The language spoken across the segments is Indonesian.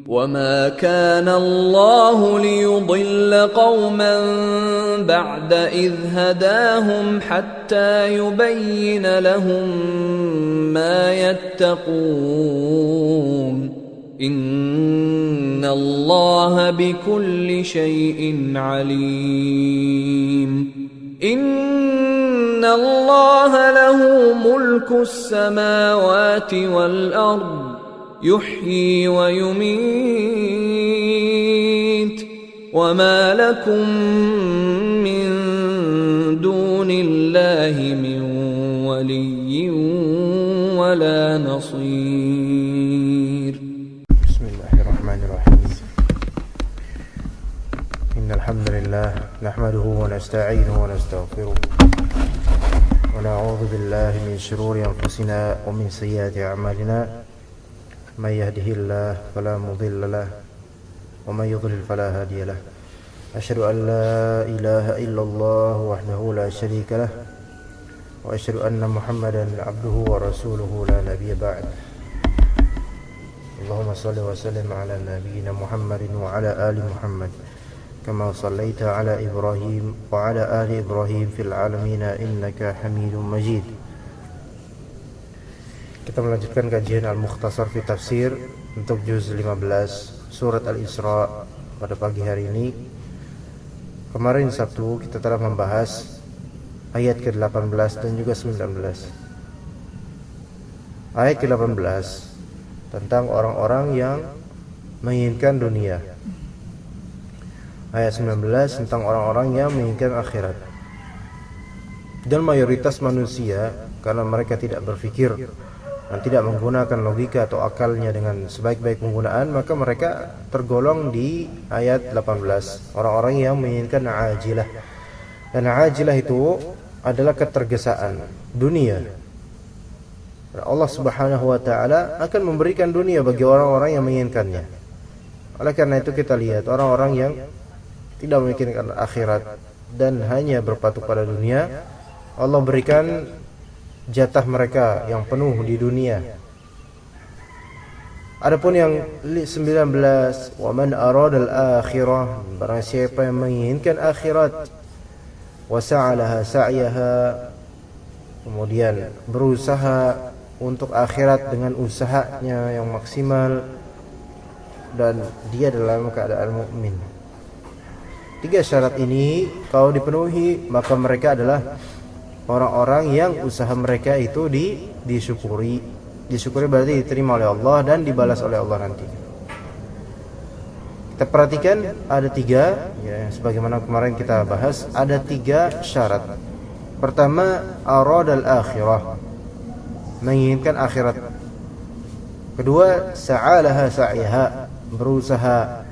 وما كان الله ليضل قوما بعد إذ هداهم حتى يبين لهم ما يتقون إن الله بكل شيء عليم إن الله له ملك السماوات والأرض يحيي ويميت وما لكم من دون الله من ولي ولا نصير. بسم الله الرحمن الرحيم. إن الحمد لله نحمده ونستعينه ونستغفره ونعوذ بالله من شرور أنفسنا ومن سيئات أعمالنا. من يهده الله فلا مضل له ومن يضلل فلا هادي له. أشهد أن لا إله إلا الله وحده لا شريك له وأشهد أن محمدا عبده ورسوله لا نبي بعد. اللهم صل وسلم على نبينا محمد وعلى آل محمد كما صليت على إبراهيم وعلى آل إبراهيم في العالمين إنك حميد مجيد. Kita melanjutkan kajian Al-Mukhtasar fi Tafsir untuk juz 15 surat Al-Isra pada pagi hari ini. Kemarin Sabtu kita telah membahas ayat ke-18 dan juga 19. Ayat ke-18 tentang orang-orang yang menginginkan dunia. Ayat 19 tentang orang-orang yang menginginkan akhirat. Dan mayoritas manusia karena mereka tidak berpikir dan tidak menggunakan logika atau akalnya dengan sebaik-baik penggunaan, maka mereka tergolong di ayat 18, orang-orang yang menginginkan ajilah. Dan ajilah itu adalah ketergesaan dunia. Allah Subhanahu wa taala akan memberikan dunia bagi orang-orang yang menginginkannya. Oleh karena itu kita lihat orang-orang yang tidak memikirkan akhirat dan hanya berpatok pada dunia, Allah berikan jatah mereka yang penuh di dunia. Adapun yang 19, wa man aradal akhirah, barang siapa yang menginginkan akhirat, wa sa'alaha sa'yaha, kemudian berusaha untuk akhirat dengan usahanya yang maksimal, dan dia dalam keadaan mukmin. 3 syarat ini kalau dipenuhi, maka mereka adalah orang-orang yang usaha mereka itu disyukuri. Disyukuri berarti diterima oleh Allah dan dibalas oleh Allah nanti. Kita perhatikan ada 3, ya, sebagaimana kemarin kita bahas, ada 3 syarat. Pertama, aradal akhirah, menginginkan akhirat. Kedua, sa'alaha sa'yaha, berusaha.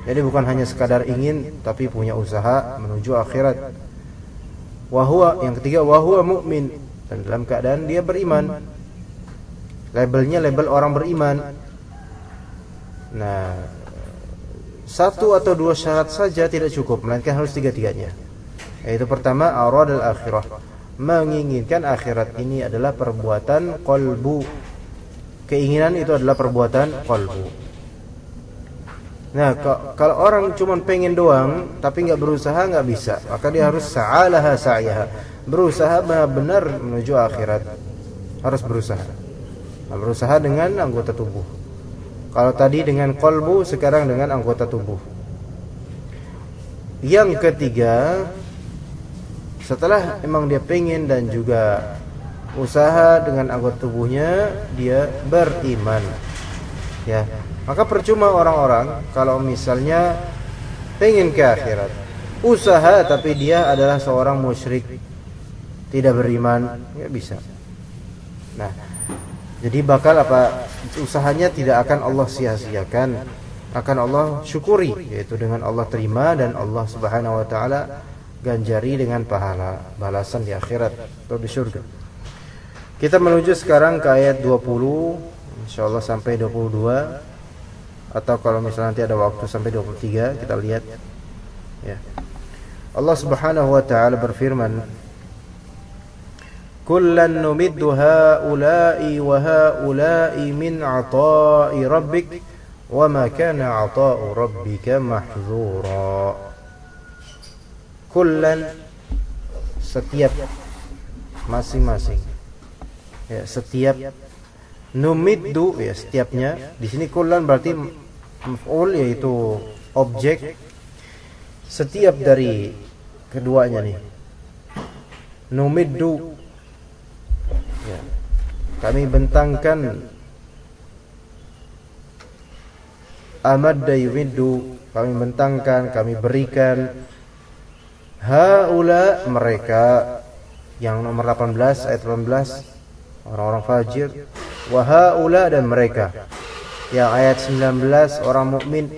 Jadi bukan hanya sekadar ingin, tapi punya usaha menuju akhirat. Wahwa, yang ketiga, wahwa mukmin, dan dalam keadaan dia beriman. Labelnya label orang beriman. Nah, 1 atau 2 syarat saja tidak cukup, melainkan harus 3-tiganya. Yaitu pertama, aradal akhirah, menginginkan akhirat. Ini adalah perbuatan qalbu. Keinginan itu adalah perbuatan qalbu. Nah, kalau orang cuma pengen doang tapi nggak berusaha, nggak bisa. Maka dia harus sa'alaha sa'yaha, berusaha benar-benar menuju akhirat. Harus berusaha. Nah, berusaha dengan anggota tubuh. Kalau tadi dengan qalbu, sekarang dengan anggota tubuh. Yang ketiga, setelah memang dia pengen dan juga usaha dengan anggota tubuhnya, dia beriman. Ya. Maka percuma orang-orang kalau misalnya pengen ke akhirat, usaha tapi dia adalah seorang musyrik, tidak beriman, nggak bisa. Nah, jadi bakal usahanya tidak akan Allah sia-siakan, akan Allah syukuri, yaitu dengan Allah terima dan Allah Subhanahu wa taala ganjari dengan pahala balasan di akhirat atau di surga. Kita menuju sekarang ke ayat 20, insyaallah sampai 22. Atau kalau misalnya nanti ada waktu sampai 23, kita lihat ya. Allah Subhanahu wa taala berfirman, kullan numiddu haula'i wa haula'i min 'ata'i rabbik wa ma kana 'ata'u rabbika mahdzura. Kullan, setiap, masing-masing. Ya, setiap. Numiddu, ya setiapnya. Di sini kullan berarti maf'ul, yaitu objek. Setiap dari keduanya nih. Numiddu, ya, kami bentangkan. Amadda yumiddu, kami bentangkan, kami berikan. Haula, mereka, yang nomor 18 ayat 18, orang-orang fajir. Wa haula, dan mereka, yang ayat 19, orang mukmin.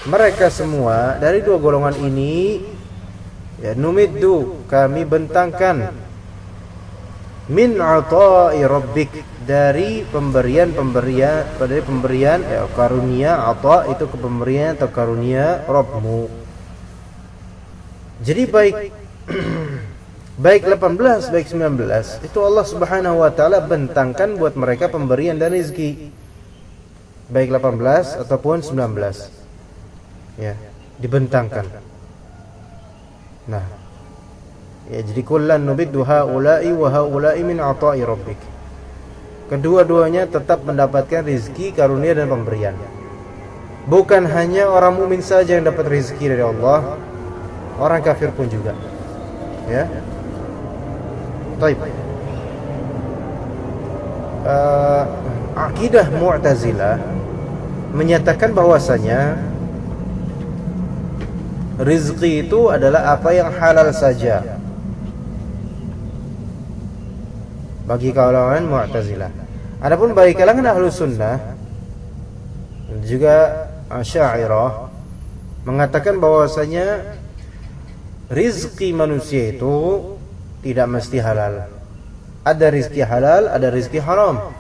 Mereka semua dari dua golongan ini, ya, numiddu, kami bentangkan, min 'ata'i rabbik, dari pemberian ya, karunia. 'ata' itu pemberian atau karunia Rabbmu. Jadi baik baik 18 baik 19 itu Allah Subhanahu wa taala bentangkan buat mereka pemberian dan rezeki. Baik 18 ataupun 19. Ya, dibentangkan. Nah, ya, jadi kullan nubiddu haula'i wa haula'i min 'ata'i rabbik. Kedua-duanya tetap mendapatkan rezeki, karunia dan pemberian. Bukan hanya orang mukmin saja yang dapat rezeki dari Allah, orang kafir pun juga. Ya. Baik. Akidah Mu'tazilah menyatakan bahwasanya rezeki itu adalah apa yang halal saja. Bagi kalangan Mu'tazilah. Adapun bagi kalangan Ahlus Sunnah dan juga Asy'ariyah mengatakan bahwasanya rezeki manusia itu tidak mesti halal. Ada rezeki halal, ada rezeki haram.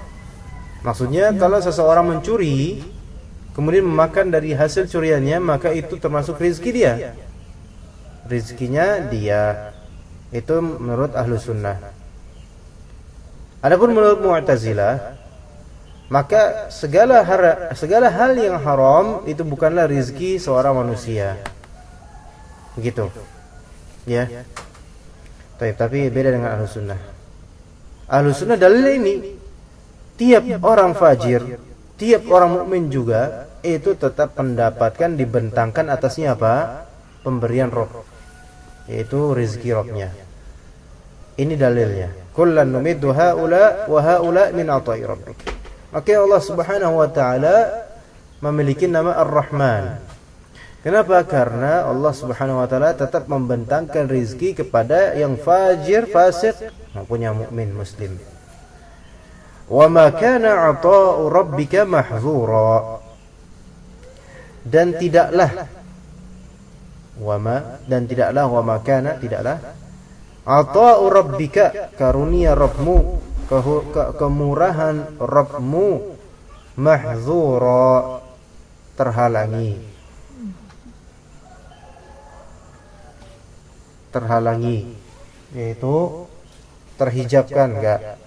Maksudnya kalau seseorang mencuri kemudian memakan dari hasil curiannya, maka itu termasuk rezeki dia. Rezekinya dia. Itu menurut Ahlus Sunnah. Adapun menurut Mu'tazilah, maka segala hal yang haram itu bukanlah rezeki seorang manusia. Begitu. Ya. Tapi beda dengan Ahlus Sunnah. Ahlus Sunnah dalil ini, tiap orang fajir, tiap orang mukmin juga itu tetap mendapatkan, dibentangkan atasnya apa? Pemberian Rabb, yaitu rezeki Rabbnya. Ini dalilnya. Kullan numiddu haula wa haula min 'ata'i rabbik. Maka Allah Subhanahu wa taala memiliki nama Ar-Rahman. Kenapa? Karena Allah Subhanahu wa taala tetap membentangkan rezeki kepada yang fajir, fasik maupun yang mukmin muslim. Wa ma kana 'ata'u rabbika mahdzura. Dan tidaklah wa ma kana, tidaklah 'ata'u rabbika, karunia Rabbmu, kemurahan Rabbmu, mahdzura, terhalangi, yaitu terhijabkan, enggak.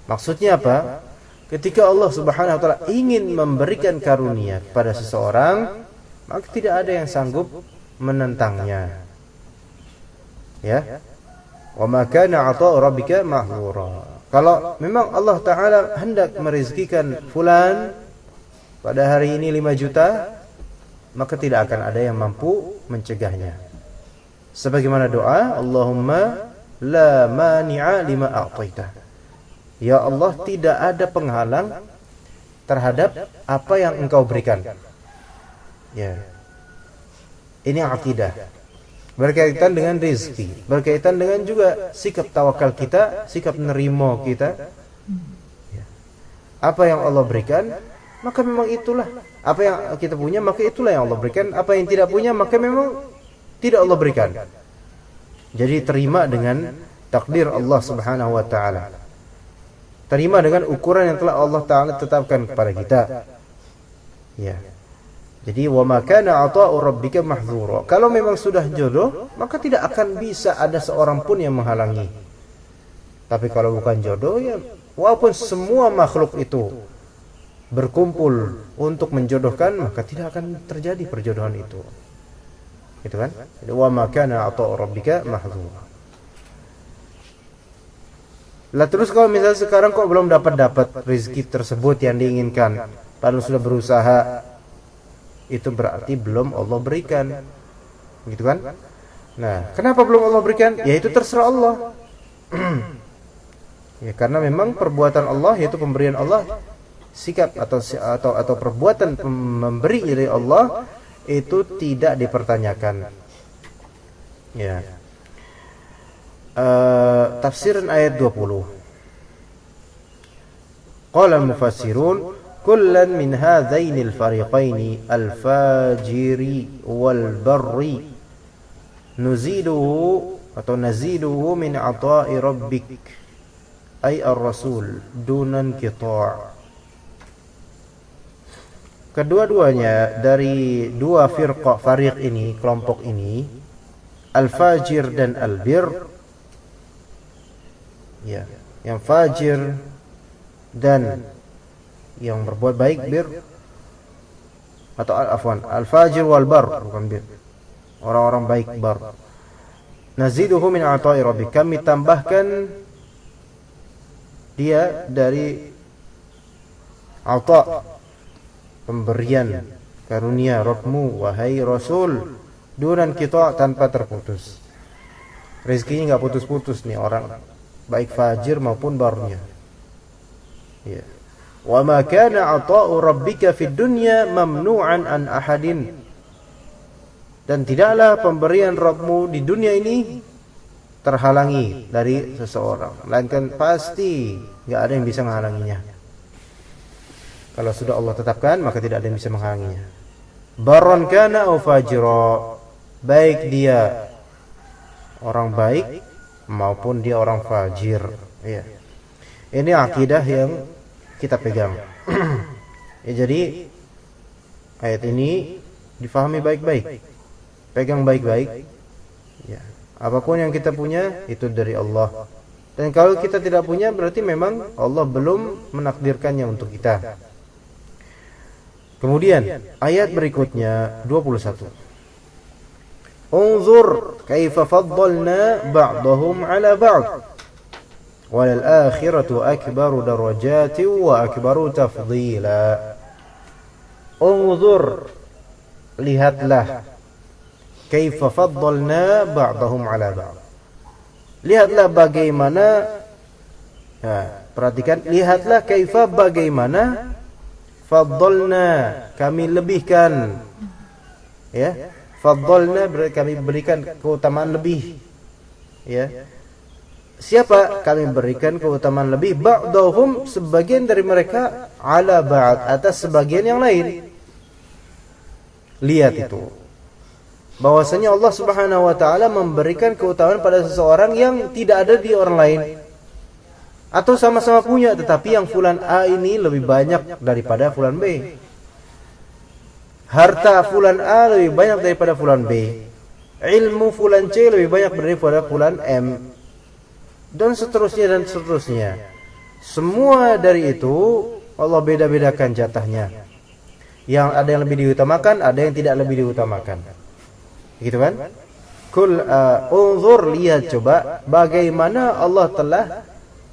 Maksudnya apa? Ketika Allah Subhanahu wa taala ingin memberikan karunia kepada seseorang, maka tidak ada yang sanggup menentangnya. Ya. Wa ma kana 'ata'u rabbika mahdzura. Kalau memang Allah taala hendak merezekikan fulan pada hari ini 5 juta, maka tidak akan ada yang mampu mencegahnya. Sebagaimana doa, Allahumma la mani'a lima a'taita. Ya Allah, tidak ada penghalang terhadap apa yang Engkau berikan. Ya. Ini akidah. Berkaitan dengan rezeki, berkaitan dengan juga sikap tawakal kita, sikap nerimo kita. Ya. Apa yang Allah berikan, maka memang itulah. Apa yang kita punya, maka itulah yang Allah berikan. Apa yang tidak punya, maka memang tidak Allah berikan. Jadi terima dengan takdir Allah Subhanahu wa taala. Terima dengan ukuran yang telah Allah taala tetapkan kepada kita. Ya. Jadi wa ma kana 'ata'u rabbika mahdzura. Kalau memang sudah jodoh, maka tidak akan bisa ada seorang pun yang menghalangi. Tapi kalau bukan jodoh, ya walaupun semua makhluk itu berkumpul untuk menjodohkan, maka tidak akan terjadi perjodohan itu. Gitu kan? Wa ma kana ata'u rabbika mahdzura. Lah terus kalau misalnya sekarang kok belum dapat rezeki tersebut yang diinginkan, padahal sudah berusaha, itu berarti belum Allah berikan. Gitu kan? Nah, kenapa belum Allah berikan? Ya itu terserah Allah. Ya karena memang perbuatan Allah, yaitu pemberian Allah, sikap atau perbuatan memberi dari Allah itu tidak dipertanyakan. Ya. Tafsiran ayat 20. Qala al-mufassirun kullan min hadzaini al-fariqaini al-fajiri wal barri nuziduhu atau naziduhu min ata'i rabbik ay ar-rasul dunan qita'. Kedua-duanya dari dua fariq ini, kelompok ini, al-fajir dan al-bir. Ya, yang fajir dan yang berbuat baik, bir, atau al-fajir wal bar, bukan bir, orang-orang baik, bar. Naziduhu min ata'i rabbik, kami tambahkan dia dari ata', pemberian karunia Rabbmu wahai Rasul, dunan kita tanpa terputus. Rezekinya enggak putus-putus nih orang, baik fajir maupun barnya. Ya. Wa ma kana ata'u rabbika fid dunya mamnu'an an ahadin. Dan tidaklah pemberian Rabbmu di dunia ini terhalangi dari seseorang, melainkan pasti enggak ada yang bisa menghalanginya. Kalau sudah Allah tetapkan, maka tidak ada yang bisa menghalanginya. Barran kana aw fajira, baik dia orang baik maupun dia orang fajir. Ya. Ini akidah yang kita pegang. Ya, jadi ayat ini difahami baik-baik, pegang baik-baik. Ya. Apapun yang kita punya itu dari Allah. Dan kalau kita tidak punya, berarti memang Allah belum menakdirkannya untuk kita. Kemudian ayat berikutnya 21. Unzur kaifa faddalna ba'dahum 'ala ba'd walal akhiratu akbaru darajatin wa akbaru tafdila. Unzur, lihatlah, kaifa faddalna ba'dahum 'ala ba'd. Lihatlah bagaimana, perhatikan, lihatlah kaifa, bagaimana, faddalna, kami lebihkan, ya. Faddalna berarti kami berikan keutamaan lebih. Ya. Siapa kami berikan keutamaan lebih? Ba'dahum, sebagian dari mereka, ala ba'd, atas sebagian yang lain. Lihat itu. Bahwasanya Allah Subhanahu wa taala memberikan keutamaan pada seseorang yang tidak ada di orang lain. Atau sama-sama punya, tetapi yang fulan A ini lebih banyak daripada fulan B. Harta fulan A lebih banyak daripada fulan B. Ilmu fulan C lebih banyak daripada fulan M. Dan seterusnya dan seterusnya. Semua dari itu Allah beda-bedakan jatahnya. Yang ada yang lebih diutamakan, ada yang tidak lebih diutamakan. Gitu kan? Unzur, lihat coba bagaimana Allah telah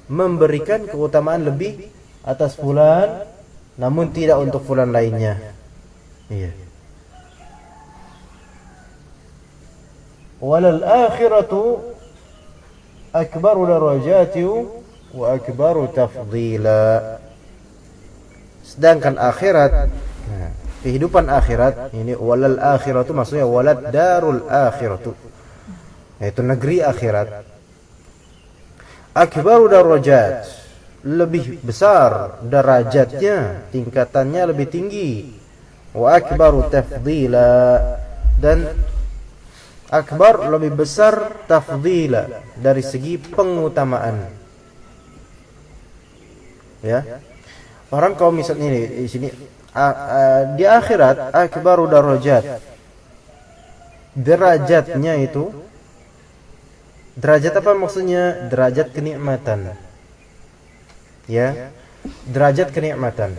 memberikan keutamaan lebih atas fulan, namun tidak untuk fulan lainnya. Iya. Walal akhiratu akbaru darajatin wa akbaru tafdila. Sedangkan akhirat, kehidupan akhirat, ini walal akhiratu maksudnya walad darul akhiratu, yaitu negeri akhirat. Akbaru darajat, lebih besar derajatnya, tingkatannya lebih tinggi. Wa akbaru tafdila, dan akbar lebih besar tafdila dari segi pengutamaan. Ya. Orang kalau misalnya ini di sini di akhirat akbaru darajat, derajatnya itu, derajat apa maksudnya? Derajat kenikmatan. Ya, derajat kenikmatan.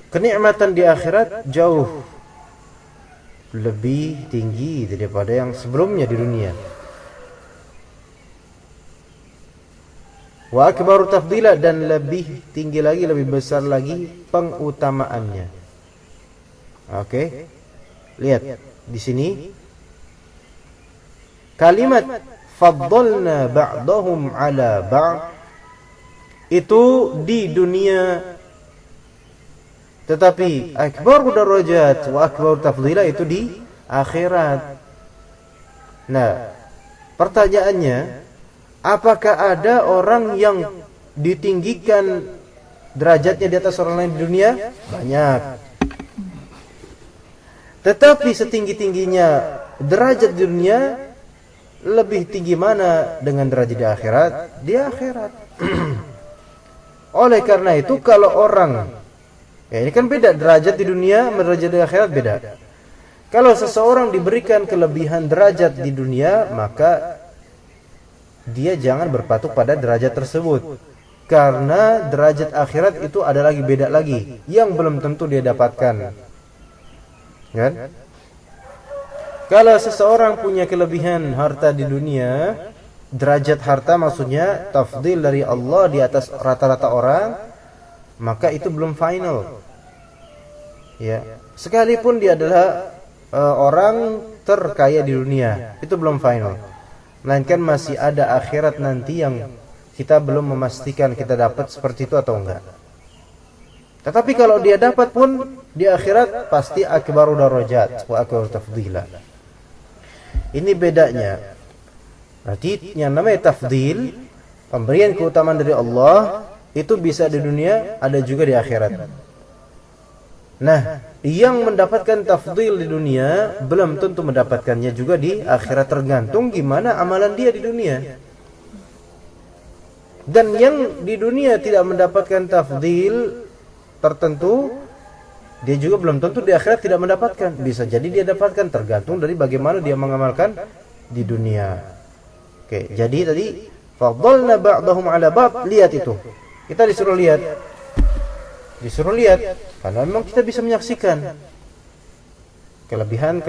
kenikmatan di akhirat jauh lebih tinggi daripada yang sebelumnya di dunia. Wa akbaru tafdila, dan lebih tinggi lagi, lebih besar lagi pengutamaannya. Oke. Lihat di sini kalimat faddalna ba'dahum ala ba'd itu di dunia, tetapi akbaru darajat wa akbaru tafdila itu di akhirat. Nah, pertanyaannya, apakah ada orang yang ditinggikan derajatnya di atas orang lain di dunia? Banyak. Tetapi setinggi-tingginya derajat di dunia, lebih tinggi mana dengan derajat di akhirat? Di akhirat. Oleh karena itu, kalau orang, ya ini kan beda derajat di dunia, derajat di akhirat beda. Kalau seseorang diberikan kelebihan derajat di dunia, maka dia jangan berpatuk pada derajat tersebut, karena derajat akhirat itu ada lagi, beda lagi, yang belum tentu dia dapatkan. Kan? Kalau seseorang punya kelebihan harta di dunia, derajat harta maksudnya tafdil dari Allah di atas rata-rata orang, maka itu belum final. Ya, sekalipun dia adalah orang terkaya di dunia, itu belum final. Melainkan masih ada akhirat nanti yang kita belum memastikan kita dapat seperti itu atau enggak. Tetapi kalau dia dapat pun di akhirat pasti akbaru darajat wa akbaru tafdila. Ini bedanya. Berarti yang namanya tafdil, pemberian keutamaan dari Allah, itu bisa di dunia, ada juga di akhirat. Nah, yang mendapatkan tafdil di dunia belum tentu mendapatkannya juga di akhirat, tergantung gimana amalan dia di dunia. Dan yang di dunia tidak mendapatkan tafdil tertentu, dia juga belum tentu di akhirat tidak mendapatkan. Bisa jadi dia dapatkan, tergantung dari bagaimana dia mengamalkan di dunia. Oke, jadi tadi faddalna ba'dahum 'ala ba'd, lihat itu. Kita disuruh lihat. Karena memang kita bisa menyaksikan kelebihan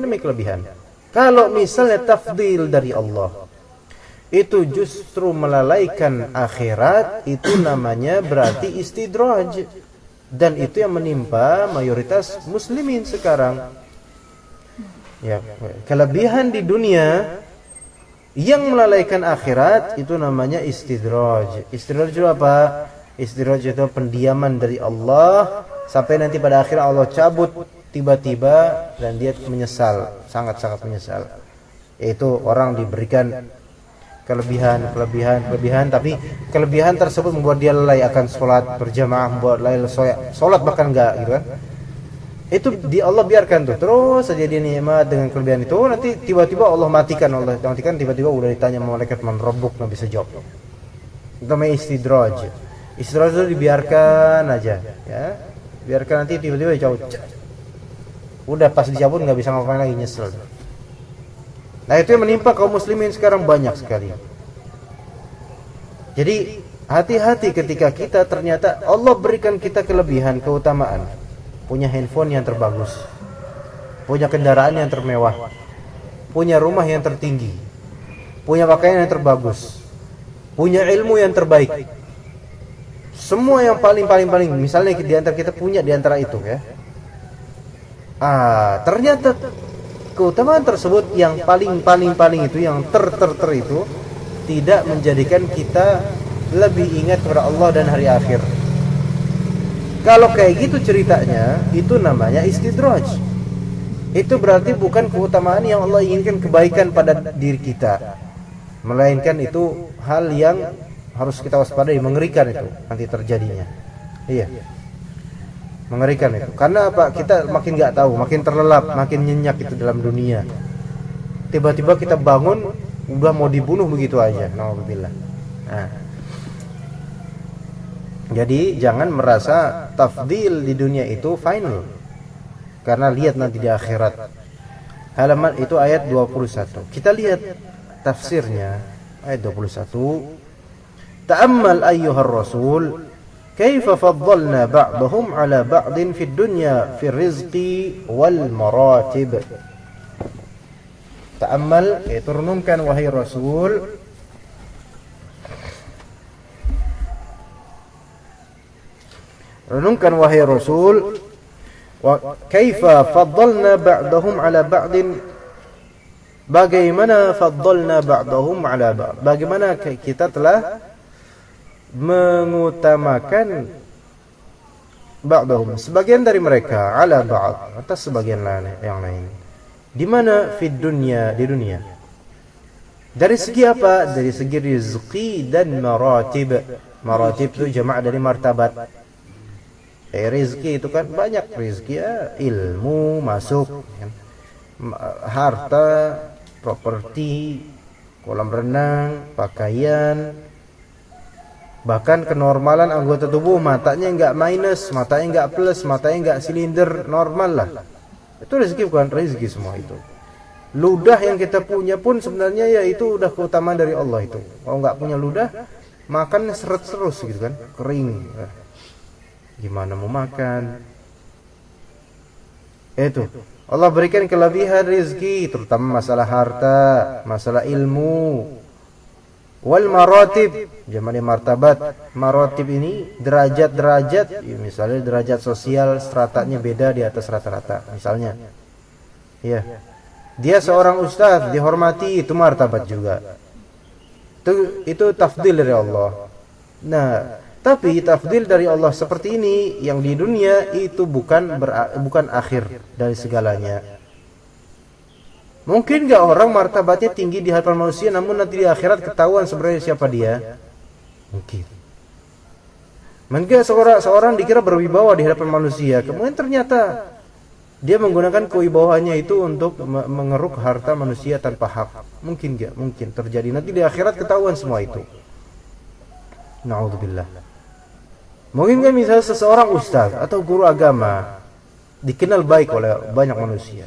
demi kelebihan. Kalau misalnya tafdil dari Allah itu justru melalaikan akhirat, itu namanya berarti istidraj, dan itu yang menimpa mayoritas muslimin sekarang. Ya, kelebihan di dunia yang melalaikan akhirat itu namanya istidraj. Istidraj itu apa? Istidraj itu pendiaman dari Allah sampai nanti pada akhir Allah cabut tiba-tiba dan dia menyesal, sangat-sangat menyesal. Yaitu orang diberikan kelebihan, tapi kelebihan tersebut membuat dia lalai akan sholat berjamaah, membuat lalai sholat bahkan enggak gitu kan. Itu di Allah biarkan tuh, terus saja dia nikmat dengan kelebihan itu, nanti tiba-tiba Allah matikan, tiba-tiba udah ditanya malaikat man rabbuk, nggak bisa jawab. Itu namanya istidraj. Istidraj itu dibiarkan aja, ya. Biarkan nanti tiba-tiba jauh. Udah pas dicabut nggak bisa ngapain lagi, nyesel. Nah, itu yang menimpa kaum muslimin sekarang banyak sekali. Jadi hati-hati ketika kita ternyata Allah berikan kita kelebihan, keutamaan, punya handphone yang terbagus, punya kendaraan yang termewah, punya rumah yang tertinggi, punya pakaian yang terbagus, punya ilmu yang terbaik. Semua yang paling, misalnya di antara kita punya di antara itu, ya. Ternyata keutamaan tersebut yang paling itu, yang ter itu tidak menjadikan kita lebih ingat kepada Allah dan hari akhir. Kalau kayak gitu ceritanya, itu namanya istidraj. Itu berarti bukan keutamaan yang Allah inginkan, kebaikan pada diri kita, melainkan itu hal yang harus kita waspadai, mengerikan itu nanti terjadinya. Iya, mengerikan itu. Karena apa? Kita makin nggak tahu, makin terlelap, makin nyenyak itu dalam dunia. Tiba-tiba kita bangun udah mau dibunuh begitu aja. Nauzubillah. Nah, jadi jangan merasa tafdil di dunia itu final, karena lihat nanti di akhirat. Halaman itu ayat 21. Kita lihat tafsirnya ayat 21. Ta'ammal ayyuhar rasul kaifa faddalna ba'dahum 'ala ba'din fid dunya fir rizqi wal maratib. Ta'ammal, yaitu renungkan wahai Rasul, wa kaifa faddalna ba'dahum 'ala ba'din, bagaimana faddalna ba'dahum 'ala ba'd, bagaimana kita telah mengutamakan ba'dahum, sebagian dari mereka, 'ala ba'd, atas sebagian yang lain. Di mana? Fid dunya, di dunia. Dari segi apa? Dari segi rizki dan maratib. Maratib itu jama' dari martabat. Rizki itu kan banyak rizki ya, ilmu masuk, harta, properti, kolam renang, pakaian, bahkan kenormalan anggota tubuh, matanya enggak minus, matanya enggak plus, matanya enggak silinder, normal lah. Itu rezeki, bukan rezeki semua itu. Ludah yang kita punya pun sebenarnya ya itu udah keutamaan dari Allah itu. Kalau enggak punya ludah, makan seret terus gitu kan, kering. Gimana mau makan? Itu Allah berikan kelebihan rezeki, terutama masalah harta, masalah ilmu. Wal maratib, jamak martabat. Maratib ini derajat-derajat, ya, misalnya derajat sosial stratanya beda di atas rata-rata, misalnya. Ya. Dia seorang ustaz, dihormati, itu martabat juga. Itu tafdil dari Allah. Nah, tapi tafdil dari Allah seperti ini yang di dunia itu bukan akhir dari segalanya. Mungkin gak orang martabatnya tinggi di hadapan manusia, namun nanti di akhirat ketahuan sebenarnya siapa dia? Mungkin. Mungkin seorang dikira berwibawa di hadapan manusia, kemudian ternyata dia menggunakan kewibawaannya itu untuk mengeruk harta manusia tanpa hak. Mungkin gak? Mungkin terjadi. Nanti di akhirat ketahuan semua itu. Na'udzubillah. Mungkin gak misalnya seseorang ustaz atau guru agama dikenal baik oleh banyak manusia,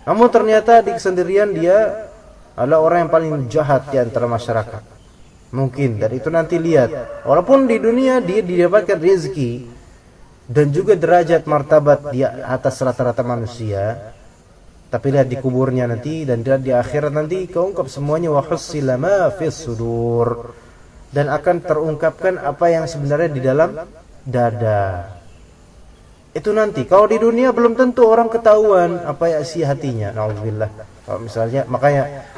namun ternyata di kesendirian dia adalah orang yang paling jahat di antara masyarakat. Mungkin, dan itu nanti lihat. Walaupun di dunia dia didapatkan rezeki dan juga derajat martabat di atas rata-rata manusia, tapi lihat di kuburnya nanti, dan di akhirat nanti keungkap semuanya, wa hussila ma fis sudur, dan akan terungkapkan apa yang sebenarnya di dalam dada. Itu nanti. Kalau di dunia belum tentu orang ketahuan apa ya isi hatinya. Nauzubillah. Kalau misalnya makanya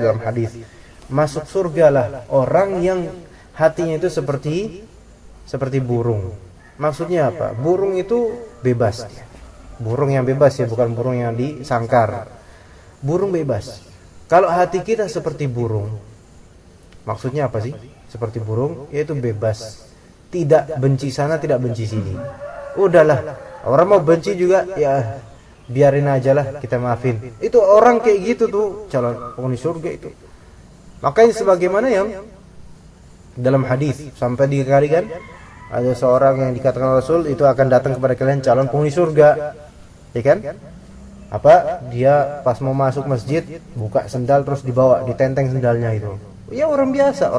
dalam hadis, masuk surgalah orang yang hatinya itu seperti burung. Maksudnya apa? Burung itu bebas dia. Burung yang bebas ya, bukan burung yang disangkar. Burung bebas. Kalau hati kita seperti burung, maksudnya apa sih? Seperti burung, yaitu bebas. Tidak benci sana, tidak benci sini. Udahlah, orang mau benci juga ya biarin aja lah, kita maafin. Itu orang kayak gitu tuh calon penghuni surga itu. Makanya sebagaimana yang dalam hadis sampai dikalikan, ada seorang yang dikatakan Rasul itu akan datang kepada kalian calon penghuni surga, ya kan? Apa? Dia pas mau masuk masjid buka sendal terus dibawa, ditenteng sendalnya itu. Ya orang biasa.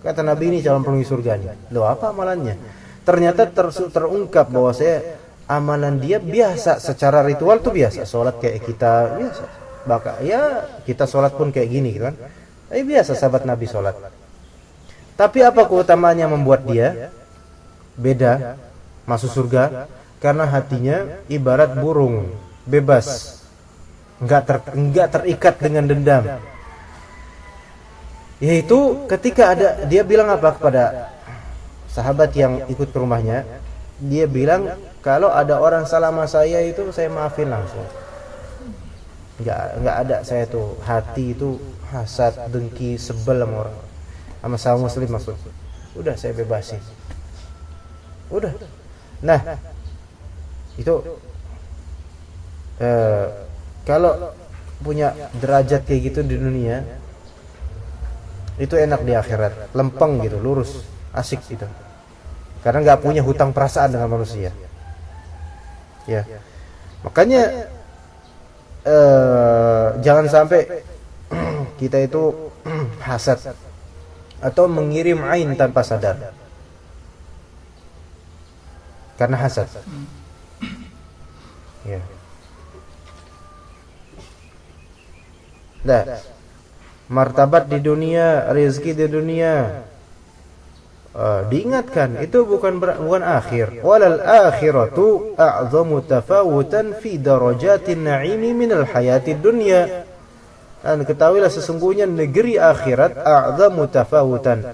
Kata Nabi, ini calon penghuni surga nih. Loh, apa amalannya? Ternyata terungkap bahwa amalan dia biasa, secara ritual tuh biasa, sholat kayak kita biasa. Bahkan ya kita sholat pun kayak gini gitu kan. Biasa sahabat Nabi sholat. Tapi apa keutamaannya membuat dia beda masuk surga? Karena hatinya ibarat burung, bebas, enggak terikat dengan dendam. Yaitu ketika dia bilang apa kepada sahabat yang ikut ke rumahnya, dia bilang kalau ada orang salah sama saya itu saya maafin langsung. Enggak ada saya tuh hati itu hasad, dengki, sebel sama orang, sama muslim maksud. Udah saya bebasin. Udah. Nah, itu kalau punya derajat kayak gitu di dunia, itu enak di akhirat, lempeng gitu, lurus, asik gitu. Karena nggak punya hutang perasaan dengan manusia. Ya, makanya jangan sampai kita itu hasad atau mengirim ain tanpa sadar. karena hasad. Ya. Nah, martabat di dunia, rezeki di dunia, diingatkan itu bukan akhir. Walal akhiratu a'zamu tafawutan fi darajatin na'imi minal hayatid dunya. Dan ketahuilah sesungguhnya negeri akhirat a'zamu tafawutan,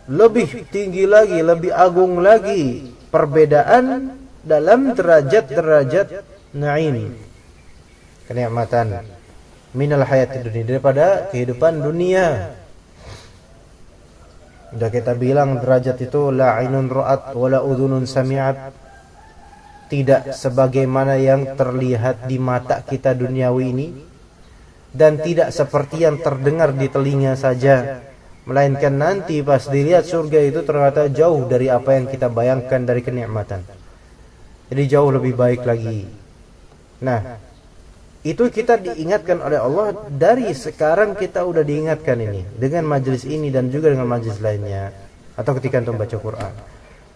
lebih tinggi lagi, lebih agung lagi perbedaan dalam derajat-derajat na'im, kenikmatan, minal hayatid dunya, daripada kehidupan dunia. Sudah kita bilang derajat itu la ainun ra'at wala udhunun sami'at, tidak sebagaimana yang terlihat di mata kita duniawi ini, dan tidak seperti yang terdengar di telinga saja, melainkan nanti pas dilihat surga itu ternyata jauh dari apa yang kita bayangkan dari kenikmatan. Jadi jauh lebih baik lagi. Nah, itu kita diingatkan oleh Allah dari sekarang, kita udah diingatkan ini dengan majelis ini dan juga dengan majelis lainnya, atau ketika antum baca Quran,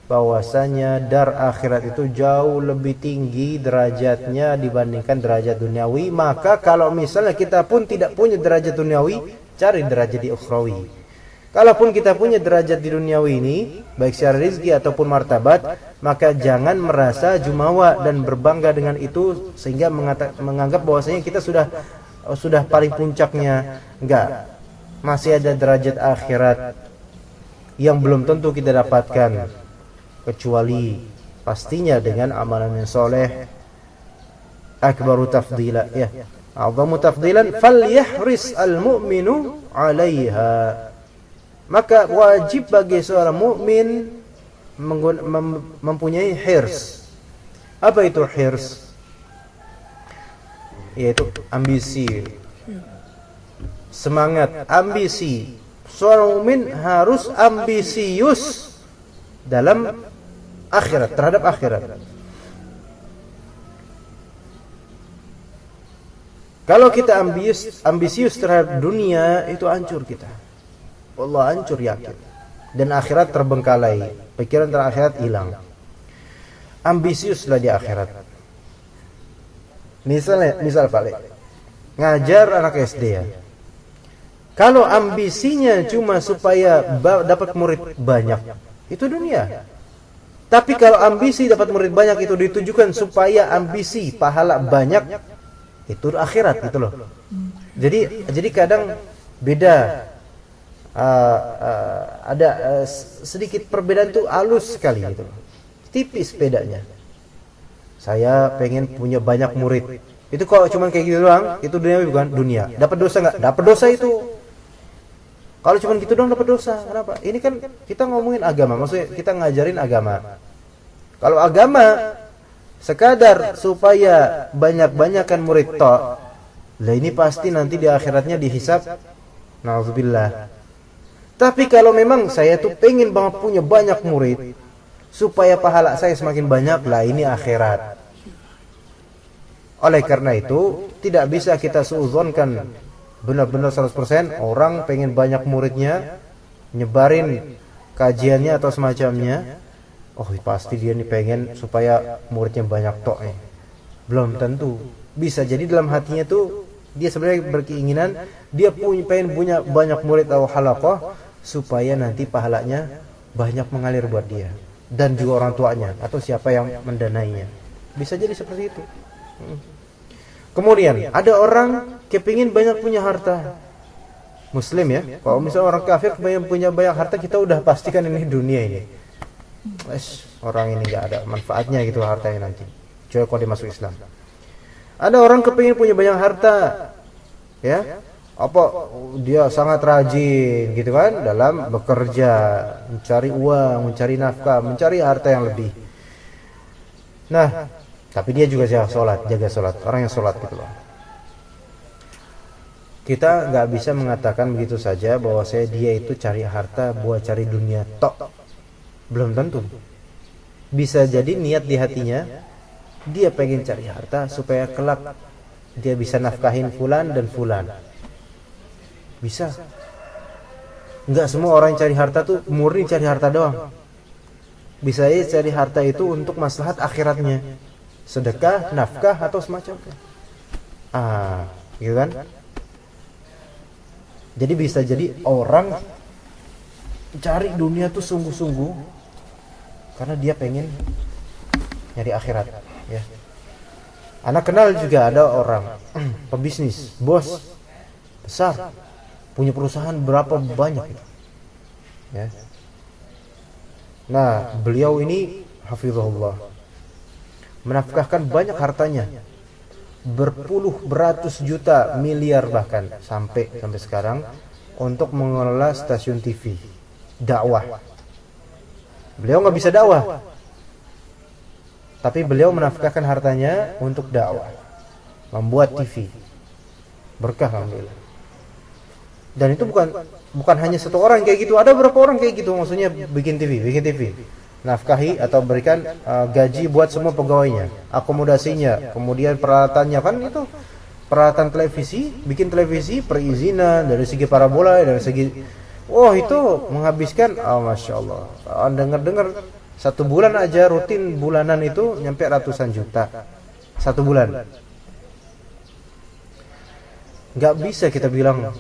bahwasanya dar akhirat itu jauh lebih tinggi derajatnya dibandingkan derajat duniawi. Maka kalau misalnya kita pun tidak punya derajat duniawi, cari derajat di ukhrawi. Kalaupun kita punya derajat di duniawi ini, baik secara rezeki ataupun martabat, maka jangan merasa jumawa dan berbangga dengan itu sehingga menganggap bahwasanya kita sudah paling puncaknya. Enggak. Masih ada derajat akhirat yang belum tentu kita dapatkan, kecuali pastinya dengan amalan yang soleh. Akbaru tafdila, ya, a'zamu tafdilan falyahris al-mu'minu 'alaiha. Maka wajib bagi seorang mukmin mempunyai hirs. Apa itu hirs? Yaitu ambisi, semangat, ambisi. Seorang mukmin harus ambisius dalam akhirat, terhadap akhirat. Kalau kita ambisius terhadap dunia, itu hancur kita. Allah, hancur yakin. Dan akhirat terbengkalai, pikiran tentang akhirat hilang. Ambisiuslah di akhirat. Misal paling ngajar anak SD ya. Kalau ambisinya cuma supaya dapat murid banyak, itu dunia. Tapi kalau ambisi dapat murid banyak itu ditujukan supaya ambisi pahala banyak, itu akhirat gitu loh. Jadi kadang beda. Ada sedikit perbedaan itu halus sekali gitu, tipis bedanya. Saya pengen punya banyak murid, itu kalau cuma kayak gitu doang, itu dunia bukan dunia. Dapat dosa nggak? Dapat dosa itu. Kalau cuma gitu doang dapat dosa. Kenapa? Ini kan kita ngomongin agama, maksudnya kita ngajarin agama. Kalau agama sekadar supaya banyak-banyakan murid tok, lah ini pasti nanti di akhiratnya dihisab. Nauzubillah. Tapi kalau memang saya tuh pengen banget punya banyak murid supaya pahala saya semakin banyak, lah ini akhirat. Oleh karena itu tidak bisa kita suudzonkan benar-benar 100% orang pengen banyak muridnya, nyebarin kajiannya atau semacamnya. Oh pasti dia nih pengen supaya muridnya banyak tok nih. Belum tentu. Bisa jadi dalam hatinya tuh dia sebenarnya berkeinginan dia pengen punya banyak murid atau halaqah supaya nanti pahalanya banyak mengalir buat dia dan juga orang tuanya atau siapa yang mendanainya. Bisa jadi seperti itu. Kemudian ada orang kepingin banyak punya harta. Muslim ya. Kalau misalnya orang kafir pengen punya banyak harta, kita udah pastikan ini dunia ini. Orang ini nggak ada manfaatnya gitu hartanya nanti. Coba kalau dia masuk Islam. Ada orang kepingin punya banyak harta, ya. Apa dia sangat rajin gitu kan dalam bekerja, mencari uang, mencari nafkah, mencari harta yang lebih. Nah, tapi dia juga jaga sholat, orang yang sholat gitu loh. Kita nggak bisa mengatakan begitu saja bahwa dia itu cari harta buat cari dunia tok. Belum tentu. Bisa jadi niat di hatinya dia pengen cari harta supaya kelak dia bisa nafkahin fulan dan fulan. Bisa. Enggak semua orang yang cari harta tuh murni cari harta doang. Bisa jadi harta itu untuk maslahat akhiratnya, sedekah, nafkah atau semacamnya. Gitu kan? Jadi bisa jadi orang cari dunia tuh sungguh-sungguh karena dia pengen nyari akhirat, ya. Anak kenal juga ada orang pebisnis, bos besar, punya perusahaan berapa banyak, ya. Nah, beliau ini hafizahullah menafkahkan banyak hartanya, berpuluh beratus juta, miliar bahkan sampai sekarang untuk mengelola stasiun TV dakwah. Beliau nggak bisa dakwah, tapi beliau menafkahkan hartanya untuk dakwah, membuat TV, berkah alhamdulillah. Dan itu bukan hanya satu orang kayak gitu, ada beberapa orang kayak gitu, maksudnya bikin TV, nafkahi atau berikan gaji buat semua pegawainya, akomodasinya, kemudian peralatannya, kan itu peralatan televisi, bikin televisi, perizinan dari segi parabola, dari segi itu menghabiskan, masya Allah, dengar satu bulan aja rutin bulanan itu nyampe ratusan juta satu bulan. Nggak bisa kita bilang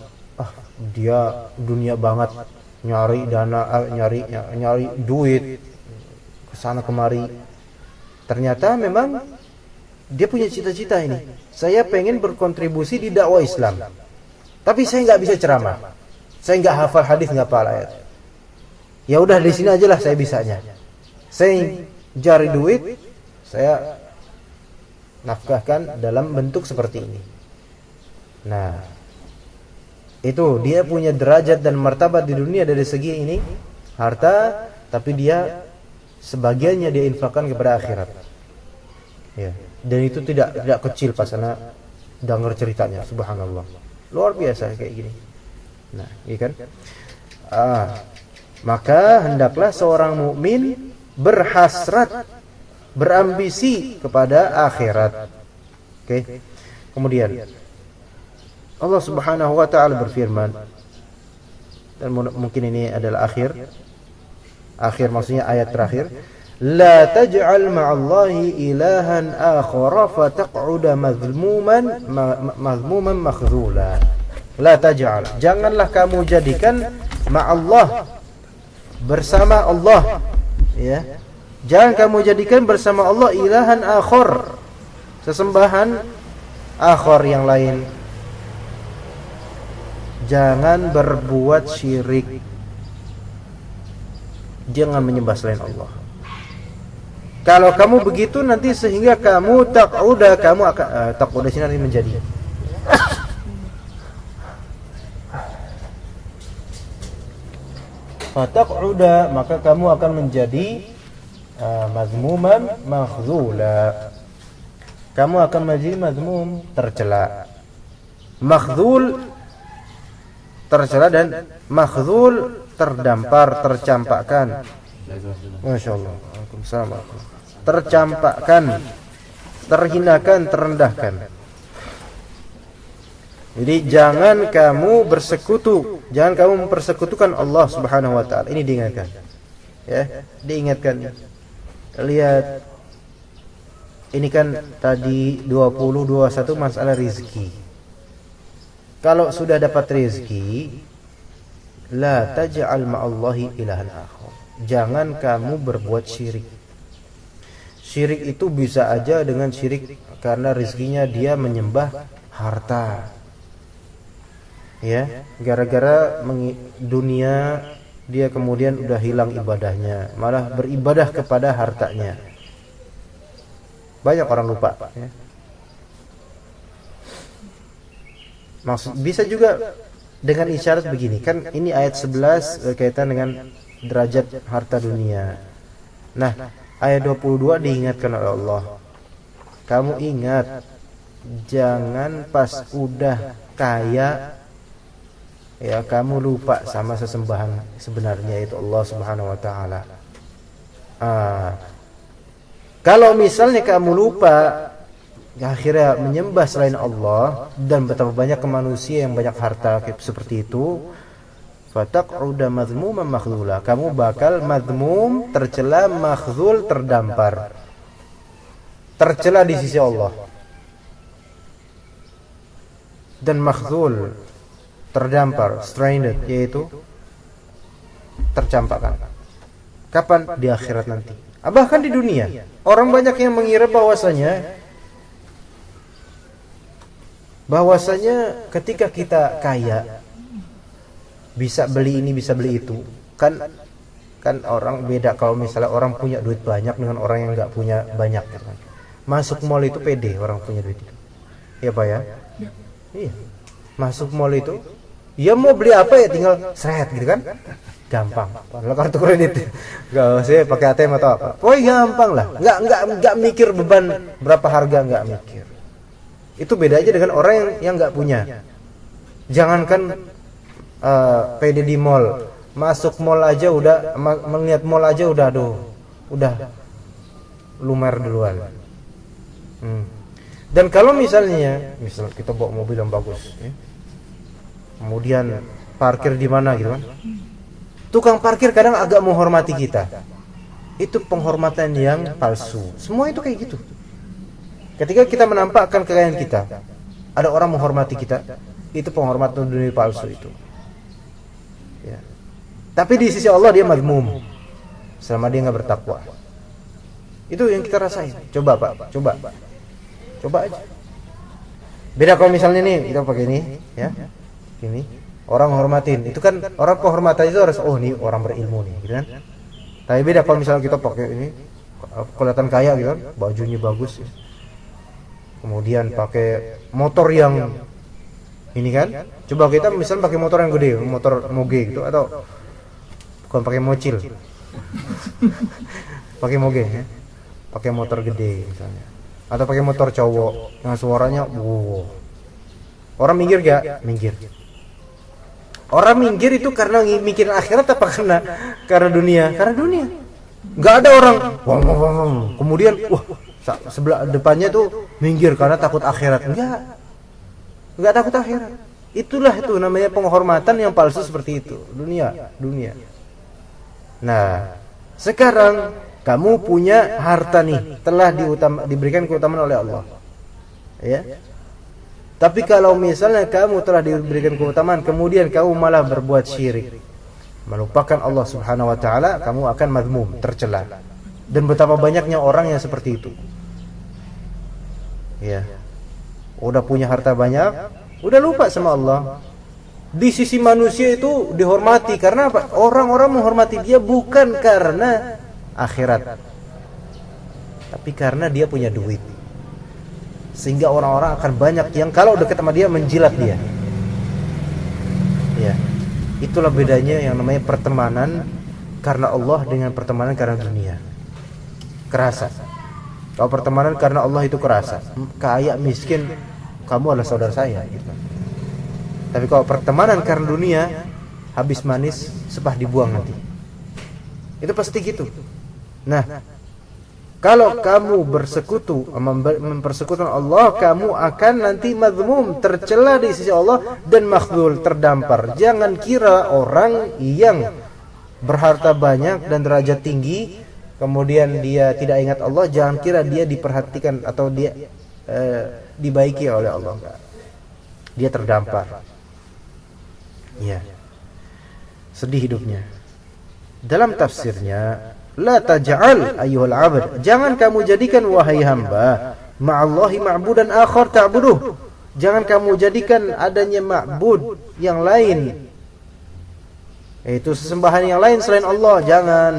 dia dunia banget, nyari dana, nyari duit kesana kemari. Ternyata memang dia punya cita-cita ini, saya pengen berkontribusi di dakwah Islam, tapi saya nggak bisa ceramah, saya nggak hafal hadis, nggak hafal ayat. Ya udah di sini aja lah saya bisanya, saya cari duit, saya nafkahkan dalam bentuk seperti ini. Nah, itu dia punya derajat dan martabat di dunia dari segi ini harta, tapi dia sebagiannya dia infakkan kepada akhirat, ya. Dan itu tidak kecil, pas sana dengar ceritanya, subhanallah, luar biasa kayak gini. Nah, iya kan? Maka hendaklah seorang mukmin berhasrat, berambisi kepada akhirat. Oke. Kemudian Allah Subhanahu wa taala berfirman, dan mungkin ini adalah akhir maksudnya ayat terakhir, la taj'al ma'allahi ilahan akhara fataq'uda mazmuman makhdhula. La taj'al, janganlah kamu jadikan ma'allah, bersama Allah, ya. Jangan kamu jadikan bersama Allah ilahan akhar, sesembahan akhar yang lain. Jangan berbuat syirik, jangan menyembah selain Allah. Kalau kamu begitu nanti sehingga kamu taq'uda, kamu akan taq'uda sini nanti menjadi fataq'uda, maka kamu akan menjadi mazmuman makhdhula. Kamu akan menjadi mazmum, tercela. Makhdhul, tercela, dan makhdhul, terdampar, tercampakkan. Masya Allah. Tercampakkan, terhinakan, terendahkan. Jadi jangan kamu bersekutu, jangan kamu mempersekutukan Allah Subhanahu wa taala. Ini diingatkan. Ya, diingatkan. Lihat, ini kan tadi 20-21 masalah rezeki. Kalau sudah dapat rezeki, la taj'al ma'allahi ilahan akhar. Jangan kamu berbuat syirik. Syirik itu bisa aja dengan syirik karena rezekinya dia menyembah harta. Ya, gara-gara dunia dia kemudian udah hilang ibadahnya, malah beribadah kepada hartanya. Banyak orang lupa, ya. Maksud bisa juga dengan isyarat begini, kan ini ayat 11 berkaitan dengan derajat harta dunia. Nah, ayat 22 diingatkan oleh Allah, kamu ingat, jangan pas udah kaya, ya, kamu lupa sama sesembahan sebenarnya, itu Allah Subhanahu wa taala. Kalau misalnya kamu lupa, akhirnya menyembah selain Allah, dan betapa banyak manusia yang banyak harta seperti itu, Fataq'uda madhmuman makhdhula. Kamu bakal madhmum, tercela, makhdhul, terdampar. Tercela di sisi Allah. Dan makhdhul, terdampar, stranded, yaitu tercampakkan. Kapan? Di akhirat nanti. Bahkan di dunia. Orang banyak yang mengira bahwasanya ketika kita kaya, bisa beli ini, bisa beli itu. Kan orang beda kalau misalnya orang punya duit banyak dengan orang yang nggak punya banyak, kan. Masuk mall itu pede orang punya duit itu. Iya Pak ya? Iya. Masuk mall itu, ya mau beli apa ya tinggal seret gitu kan? Gampang. Padahal kartu kredit nggak usah pakai ATM atau apa. Pokoknya gampang lah. Nggak mikir beban berapa harga, nggak mikir. Itu beda aja dengan orang yang nggak punya. Jangankan PD di mall, masuk mall aja udah melihat mall aja udah udah lumer duluan. Dan kalau misal kita bawa mobil yang bagus, ya, kemudian parkir di mana gitu kan, tukang parkir kadang agak menghormati kita. Itu penghormatan yang palsu. Semua itu kayak gitu. Ketika kita menampakkan kekayaan kita, ada orang menghormati kita, itu penghormatan dunia palsu itu. Ya. Tapi di sisi Allah dia madhmum selama dia nggak bertakwa. Itu yang kita rasain. Coba Pak, coba aja. Beda kalau misalnya nih kita pakai ini, ya, ini orang menghormatin. Itu kan orang penghormatan itu harus, oh ini orang berilmu nih, gitu kan. Tapi beda kalau misalnya kita pakai ini, kelihatan kaya gitu kan, bajunya bagus, ya. Kemudian pakai motor yang ini kan, coba kita misalnya pakai motor yang gede, motor moge gitu, atau bukan pakai mocil, pakai moge, ya. Pakai motor gede misalnya, atau pakai motor cowok yang suaranya, wow. Orang minggir gak? Minggir. Orang minggir itu karena mikirin akhirat apa karena dunia? Karena dunia. Nggak ada orang, kemudian sebelah depannya tuh minggir karena takut akhirat. Enggak takut akhirat. Itulah itu namanya penghormatan yang palsu seperti itu. Dunia. Nah, sekarang kamu punya harta nih, telah diberikan keutamaan oleh Allah. Ya. Tapi kalau misalnya kamu telah diberikan keutamaan, kemudian kamu malah berbuat syirik, melupakan Allah Subhanahu wa taala, kamu akan madhmum, tercela. Dan betapa banyaknya orang yang seperti itu. Ya. Udah punya harta banyak, udah lupa sama Allah. Di sisi manusia itu dihormati karena apa? Orang-orang menghormati dia bukan karena akhirat, tapi karena dia punya duit. Sehingga orang-orang akan banyak yang kalau dekat sama dia menjilat dia. Ya. Itulah bedanya yang namanya pertemanan karena Allah dengan pertemanan karena dunia. Kerasa. Kalau pertemanan karena Allah itu kerasa. Kaya miskin, kamu adalah saudara saya gitu. Tapi kalau pertemanan karena dunia, habis manis sepah dibuang nanti. Itu pasti gitu. Nah, kalau kamu bersekutu mempersekutukan Allah, kamu akan nanti madhmum, tercela di sisi Allah, dan makhdhul, terdampar. Jangan kira orang yang berharta banyak dan derajat tinggi kemudian dia tidak ingat Allah, jangan kira dia diperhatikan atau dia dibaiki oleh Allah. Dia terdampar. Ya. Sedih hidupnya. Dalam tafsirnya, la taj'al ayyuhal 'abd, jangan kamu jadikan wahai hamba ma'allahi ma'budan akhar ta'buduh. Jangan kamu jadikan adanya ma'bud yang lain, yaitu sesembahan yang lain selain Allah. Jangan.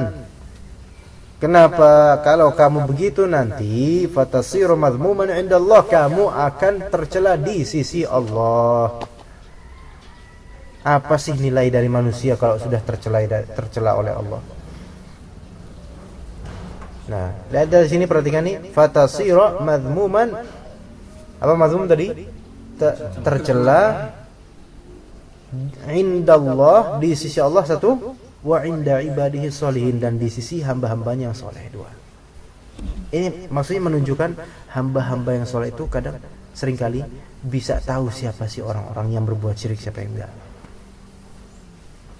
Kenapa? Kalau kamu begitu nanti fatasiru madhmuman 'indallah, kamu akan tercela di sisi Allah. Apa sih nilai dari manusia kalau sudah tercela oleh Allah? Nah, lihat dari sini, perhatikan nih, fatasira madhmuman. Apa madhmum tadi? Tercela indallah, di sisi Allah satu, wa inda ibadihi sholihin, dan di sisi hamba-hambanya yang soleh dua. Ini maksudnya menunjukkan hamba-hamba yang soleh itu kadang seringkali bisa tahu siapa sih orang-orang yang berbuat syirik, siapa yang enggak.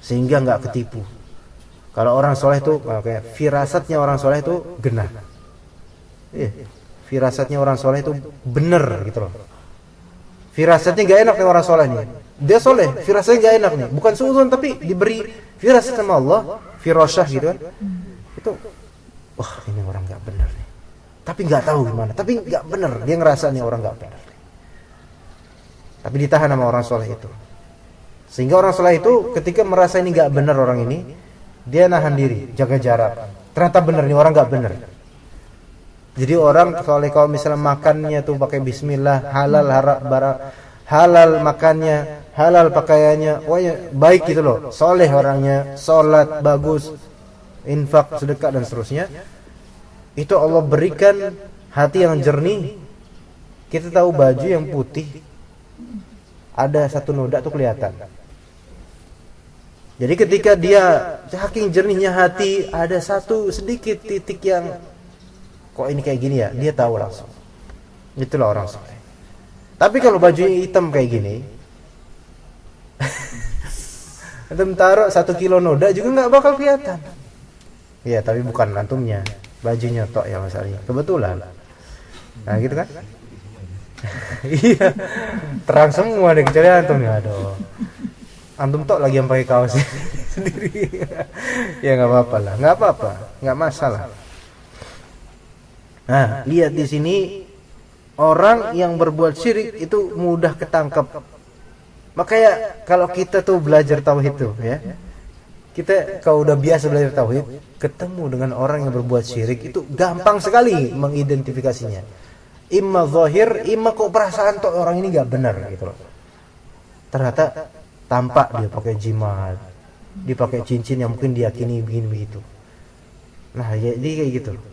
sehingga nggak ketipu. Kalau orang soleh itu kayak firasatnya orang soleh itu genah. Firasatnya orang soleh itu bener gitu loh. Firasatnya nggak enak nih orang soleh nih. Dia soleh, firasatnya nggak enak nih. Bukan suudzon tapi diberi firasat sama Allah, firasyah gitu kan. Itu, wah ini orang nggak bener nih. Tapi nggak tahu gimana. Tapi nggak bener. Dia ngerasa nih orang nggak bener. Tapi ditahan sama orang soleh itu. Sehingga orang soleh itu ketika merasa ini nggak bener orang ini, dia nahan diri, jaga jarak. Ternyata bener nih orang nggak bener. Jadi orang kalau misalnya makannya tuh pakai bismillah, halal halal makannya, halal pakaiannya, baik gitu loh. Soleh orangnya, sholat bagus, infak, sedekah dan seterusnya. Itu Allah berikan hati yang jernih. Kita tahu baju yang putih ada satu noda tuh kelihatan. Jadi ketika dia saking jernihnya hati, ada satu sedikit titik yang kok ini kayak gini ya, dia tahu langsung. Itulah orang soleh. Tapi kalau bajunya hitam kayak gini, antum taruh 1 kilo noda juga nggak bakal kelihatan. Iya, tapi bukan antumnya, bajunya tok ya masalahnya. Kebetulan. Nah gitu kan? Iya, terang semua deh kecuali antumnya. Aduh, antum tok lagi yang pakai kaos sendiri. Ya nggak apa-apa lah, nggak masalah. Nah, lihat di sini orang yang berbuat syirik itu mudah ketangkep. Makanya kalau kita tuh belajar tauhid tuh ya, kita kalau udah biasa belajar tauhid, ketemu dengan orang yang berbuat syirik itu gampang sekali mengidentifikasinya. Imma zahir, imma kok perasaan tuh orang ini nggak benar gitu loh. Ternyata tampak dia pakai jimat, dia pakai cincin yang mungkin diyakini begini begitu. Nah, jadi kayak gitu loh.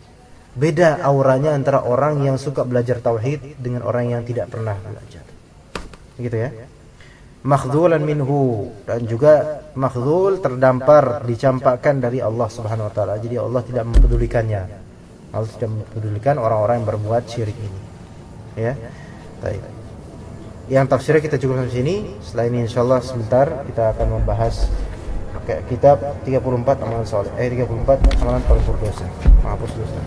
Beda auranya antara orang yang suka belajar tauhid dengan orang yang tidak pernah belajar. Gitu ya. Makhzulan minhu, dan juga makhzul terdampar, dicampakkan dari Allah Subhanahu wa taala. Jadi Allah tidak mempedulikannya. Allah tidak mempedulikan orang-orang yang berbuat syirik ini. Ya. Baik. Yang tafsirnya kita cukup sampai sini. Setelah ini insyaallah sebentar kita akan membahas kitab 34 amalan saleh. 34 amalan pelipur dosa. Menghapus dosa.